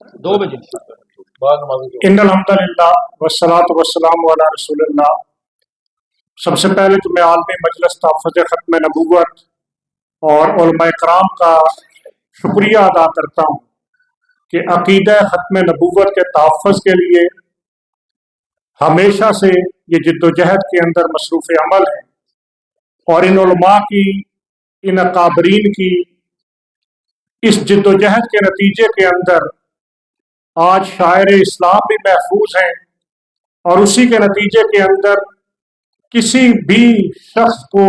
2 بجے بعد نماز ان الحمدللہ والصلاۃ والسلام علی رسول اللہ۔ سب سے پہلے تو میں عالمی مجلس تحفظ ختم نبوت اور علماء کرام کا شکریہ ادا کرتا ہوں کہ عقیدہ ختم نبوت کے تحفظ کے لیے ہمیشہ سے یہ جد و جہد کے اندر مصروف عمل ہے، اور ان علماء کی، ان اکابرین کی اس جد و جہد کے نتیجے کے اندر آج شاعر اسلام بھی محفوظ ہیں، اور اسی کے نتیجے کے اندر کسی بھی شخص کو،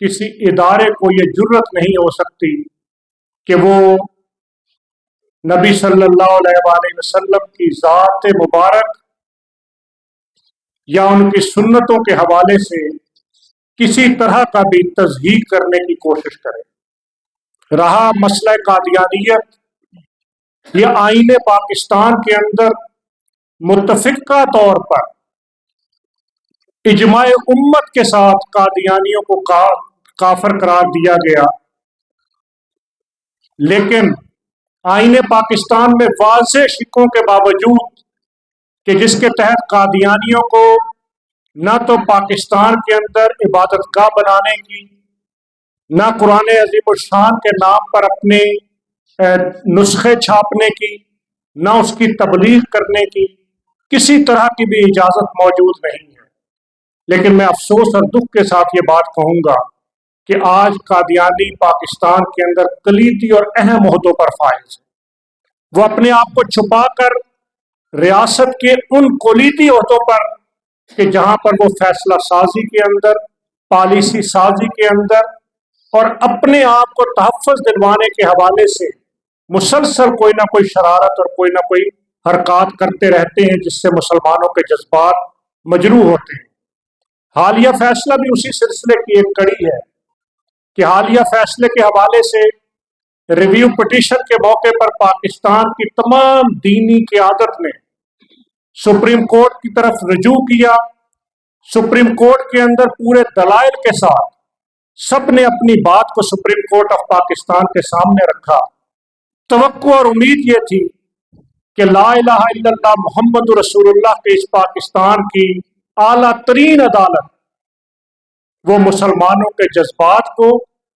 کسی ادارے کو یہ جرت نہیں ہو سکتی کہ وہ نبی صلی اللہ علیہ وآلہ وسلم کی ذات مبارک یا ان کی سنتوں کے حوالے سے کسی طرح کا بھی تضحیق کرنے کی کوشش کرے۔ رہا مسئلہ قادیانیت، یہ آئین پاکستان کے اندر متفقہ طور پر اجماع امت کے ساتھ قادیانیوں کو کافر قرار دیا گیا، لیکن آئین پاکستان میں واضح شکوں کے باوجود کہ جس کے تحت قادیانیوں کو نہ تو پاکستان کے اندر عبادت گاہ بنانے کی، نہ قرآن عظیم الشان کے نام پر اپنے نسخے چھاپنے کی، نہ اس کی تبلیغ کرنے کی کسی طرح کی بھی اجازت موجود نہیں ہے۔ لیکن میں افسوس اور دکھ کے ساتھ یہ بات کہوں گا کہ آج قادیانی پاکستان کے اندر کلیدی اور اہم عہدوں پر فائز ہیں۔ وہ اپنے آپ کو چھپا کر ریاست کے ان کلیدی عہدوں پر کہ جہاں پر وہ فیصلہ سازی کے اندر، پالیسی سازی کے اندر اور اپنے آپ کو تحفظ دلوانے کے حوالے سے مسلسل کوئی نہ کوئی شرارت اور کوئی نہ کوئی حرکات کرتے رہتے ہیں، جس سے مسلمانوں کے جذبات مجروح ہوتے ہیں۔ حالیہ فیصلہ بھی اسی سلسلے کی ایک کڑی ہے کہ حالیہ فیصلے کے حوالے سے ریویو پٹیشن کے موقع پر پاکستان کی تمام دینی قیادت نے سپریم کورٹ کی طرف رجوع کیا۔ سپریم کورٹ کے اندر پورے دلائل کے ساتھ سب نے اپنی بات کو سپریم کورٹ آف پاکستان کے سامنے رکھا۔ توقع اور امید یہ تھی کہ لا الہ الا اللہ محمد رسول اللہ کے اس پاکستان کی اعلیٰ ترین عدالت وہ مسلمانوں کے جذبات کو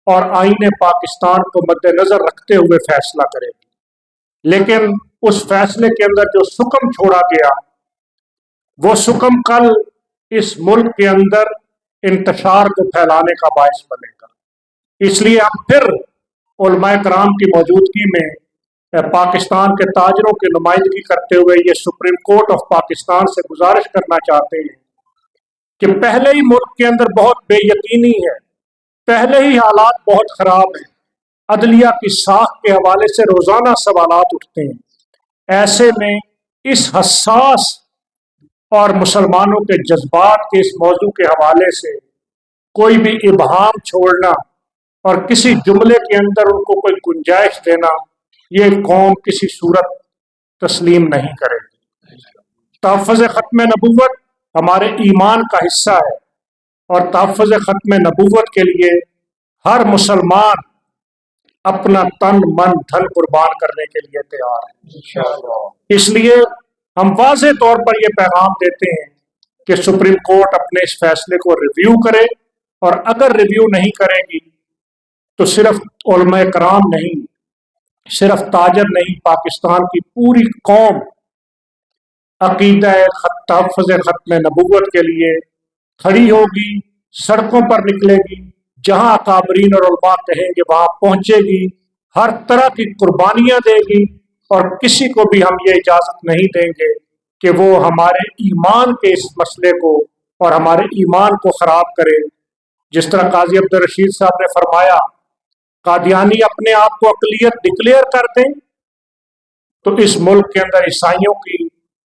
اور آئین پاکستان کو مد نظر رکھتے ہوئے فیصلہ کرے گی، لیکن اس فیصلے کے اندر جو سکم چھوڑا گیا، وہ سکم کل اس ملک کے اندر انتشار کو پھیلانے کا باعث بنے گا۔ اس لیے ہم پھر علماء کرام کی موجودگی میں پاکستان کے تاجروں کی نمائندگی کرتے ہوئے یہ سپریم کورٹ آف پاکستان سے گزارش کرنا چاہتے ہیں کہ پہلے ہی ملک کے اندر بہت بے یقینی ہے، پہلے ہی حالات بہت خراب ہیں، عدلیہ کی ساخت کے حوالے سے روزانہ سوالات اٹھتے ہیں۔ ایسے میں اس حساس اور مسلمانوں کے جذبات کے اس موضوع کے حوالے سے کوئی بھی ابہام چھوڑنا اور کسی جملے کے اندر ان کو کوئی گنجائش دینا، یہ قوم کسی صورت تسلیم نہیں کرے گی۔ تحفظ ختم نبوت ہمارے ایمان کا حصہ ہے، اور تحفظ ختم نبوت کے لیے ہر مسلمان اپنا تن من دھن قربان کرنے کے لیے تیار ہے۔ اس لیے ہم واضح طور پر یہ پیغام دیتے ہیں کہ سپریم کورٹ اپنے اس فیصلے کو ریویو کرے، اور اگر ریویو نہیں کرے گی تو صرف علماء کرام نہیں، صرف تاجر نہیں، پاکستان کی پوری قوم عقیدہ تحفظ ختم نبوت کے لیے کھڑی ہوگی، سڑکوں پر نکلے گی، جہاں اکابرین اور علماء کہیں گے وہاں پہنچے گی، ہر طرح کی قربانیاں دے گی، اور کسی کو بھی ہم یہ اجازت نہیں دیں گے کہ وہ ہمارے ایمان کے اس مسئلے کو اور ہمارے ایمان کو خراب کرے۔ جس طرح قاضی عبدالرشید صاحب نے فرمایا، قادیانی اپنے آپ کو اقلیت ڈکلیئر کر دیں تو اس ملک کے اندر عیسائیوں کی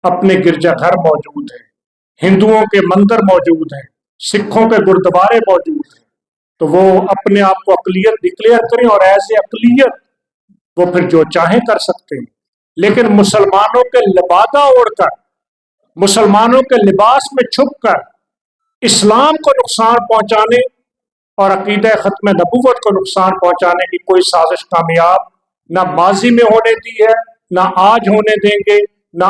اپنے گرجا گھر موجود ہیں، ہندوؤں کے مندر موجود ہیں، سکھوں کے گردوارے موجود ہیں، تو وہ اپنے آپ کو اقلیت ڈکلیئر کریں، اور ایسے اقلیت وہ پھر جو چاہیں کر سکتے ہیں۔ لیکن مسلمانوں کے لبادہ اوڑھ کر، مسلمانوں کے لباس میں چھپ کر اسلام کو نقصان پہنچانے اور عقیدہ ختم نبوت کو نقصان پہنچانے کی کوئی سازش کامیاب نہ ماضی میں ہونے دی ہے، نہ آج ہونے دیں گے, نہ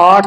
8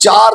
4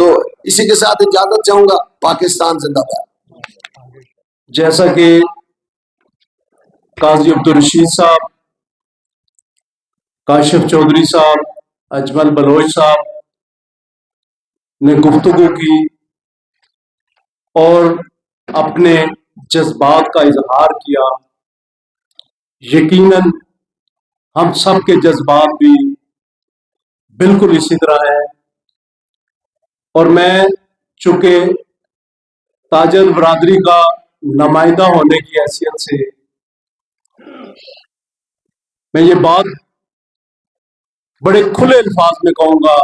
تو اسی کے ساتھ اجازت چاہوں گا. پاکستان زندہ باد. جیسا کہ قاضی عبدالرشید صاحب، کاشف چودھری صاحب، اجمل بلوچ صاحب نے گفتگو کی اور اپنے جذبات کا اظہار کیا، یقیناً ہم سب کے جذبات بھی بالکل اسی طرح ہیں. اور میں چونکہ تاجر برادری کا نمائندہ ہونے کی حیثیت سے میں یہ بات بڑے کھلے الفاظ میں کہوں گا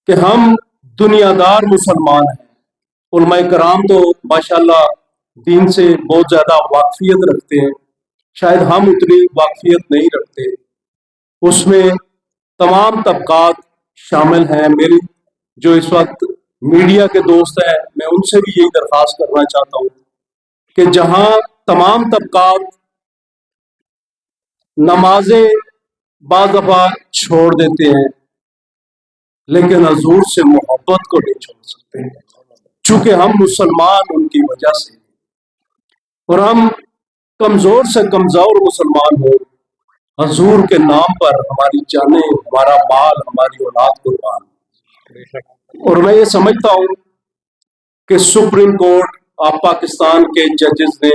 کہ ہم دنیا دار مسلمان ہیں. علماء کرام تو ماشاءاللہ دین سے بہت زیادہ واقفیت رکھتے ہیں، شاید ہم اتنی واقفیت نہیں رکھتے. اس میں تمام طبقات شامل ہیں. میری جو اس وقت میڈیا کے دوست ہیں، میں ان سے بھی یہی درخواست کرنا چاہتا ہوں کہ جہاں تمام طبقات نمازیں بعض دفعہ چھوڑ دیتے ہیں، لیکن حضور سے محبت کو نہیں چھوڑ سکتے، چونکہ ہم مسلمان ان کی وجہ سے، اور ہم کمزور سے کمزور مسلمان ہوں، حضور کے نام پر ہماری جانیں، ہمارا مال، ہماری اولاد قربان. اور میں یہ سمجھتا ہوں کہ سپریم کورٹ، آپ پاکستان کے ججز نے،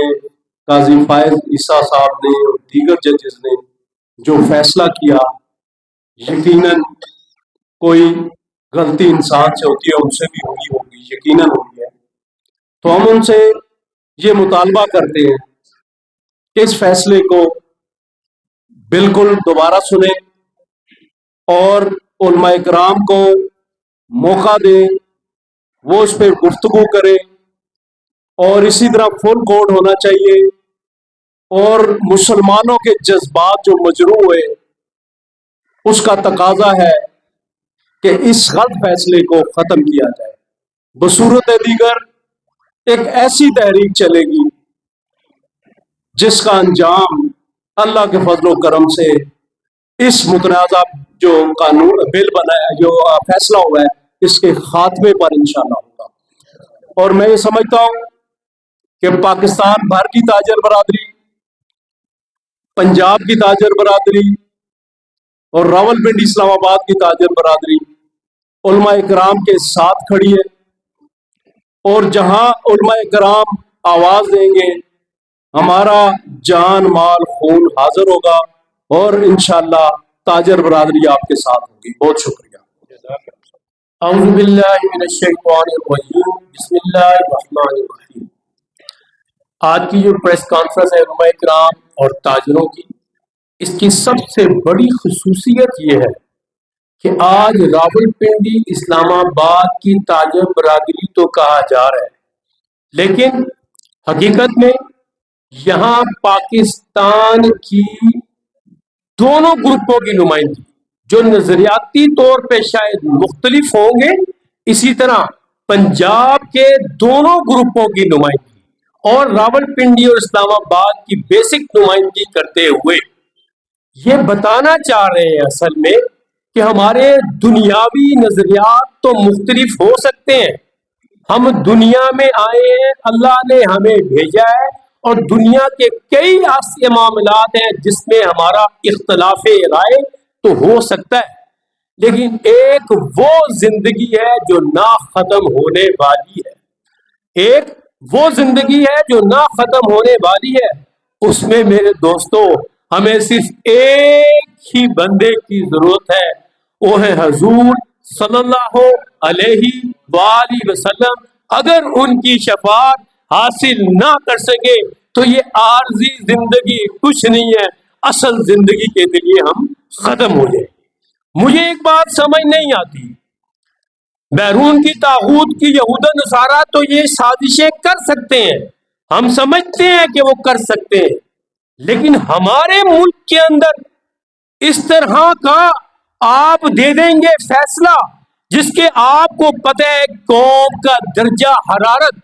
قاضی فائز عیسیٰ صاحب نے اور دیگر ججز نے جو فیصلہ کیا، یقیناً کوئی غلطی انسان سے ہوتی ہے، ان سے بھی ہوئی ہوگی، یقیناً ہوئی ہے. تو ہم ان سے یہ مطالبہ کرتے ہیں کہ اس فیصلے کو بالکل دوبارہ سنیں اور علماء کرام کو موقع دیں، وہ اس پہ گفتگو کریں، اور اسی طرح فل کورٹ ہونا چاہیے. اور مسلمانوں کے جذبات جو مجروح ہوئے، اس کا تقاضا ہے کہ اس غلط فیصلے کو ختم کیا جائے. بصورت دیگر ایک ایسی تحریک چلے گی جس کا انجام اللہ کے فضل و کرم سے اس متنازع جو قانون بل بنا ہے، جو فیصلہ ہوا ہے، اس کے خاتمے پر انشاءاللہ ہوگا. اور میں یہ سمجھتا ہوں کہ پاکستان بھر کی تاجر برادری، پنجاب کی تاجر برادری اور راولپنڈی اسلام آباد کی تاجر برادری علماء کرام کے ساتھ کھڑی ہے. اور جہاں علماء کرام آواز دیں گے، ہمارا جان مال خون حاضر ہوگا، اور انشاءاللہ تاجر برادری آپ کے ساتھ ہوگی. بہت شکریہ. اعوذ باللہ من الشیطان الرجیم، بسم اللہ الرحمن الرحیم. آج کی جو پریس کانفرنس ہے علماء کرام اور تاجروں کی، اس کی سب سے بڑی خصوصیت یہ ہے کہ آج راولپنڈی اسلام آباد کی تاجر برادری تو کہا جا رہا ہے، لیکن حقیقت میں یہاں پاکستان کی دونوں گروپوں کی نمائندگی، جو نظریاتی طور پہ شاید مختلف ہوں گے، اسی طرح پنجاب کے دونوں گروپوں کی نمائندگی اور راولپنڈی اور اسلام آباد کی بیسک نمائندگی کرتے ہوئے یہ بتانا چاہ رہے ہیں اصل میں کہ ہمارے دنیاوی نظریات تو مختلف ہو سکتے ہیں، ہم دنیا میں آئے ہیں، اللہ نے ہمیں بھیجا ہے، اور دنیا کے کئی ایسے معاملات ہیں جس میں ہمارا اختلاف رائے تو ہو سکتا ہے، لیکن ایک وہ زندگی ہے جو نہ ختم ہونے والی ہے. ایک وہ زندگی ہے جو نہ ختم ہونے والی ہے. اس میں میرے دوستوں ہمیں صرف ایک ہی بندے کی ضرورت ہے، وہ ہے حضور صلی اللہ علیہ وآلہ وسلم. اگر ان کی شفاعت حاصل نہ کر سکے تو یہ عارضی زندگی کچھ نہیں ہے، اصل زندگی کے لیے ہم ختم ہو جائیں. مجھے ایک بات سمجھ نہیں آتی، بیرون کی طاغوت کی یہود و نصارہ تو یہ سازشیں کر سکتے ہیں، ہم سمجھتے ہیں کہ وہ کر سکتے ہیں، لیکن ہمارے ملک کے اندر اس طرح کا آپ دے دیں گے فیصلہ جس کے آپ کو پتہ ہے قوم کا درجہ حرارت،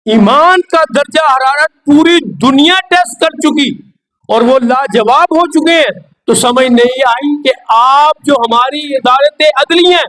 ایمان کا درجہ حرارت پوری دنیا ٹیسٹ کر چکی اور وہ لاجواب ہو چکے ہیں، تو سمجھ نہیں آئی کہ آپ جو ہماری عدالت عدلی ہیں،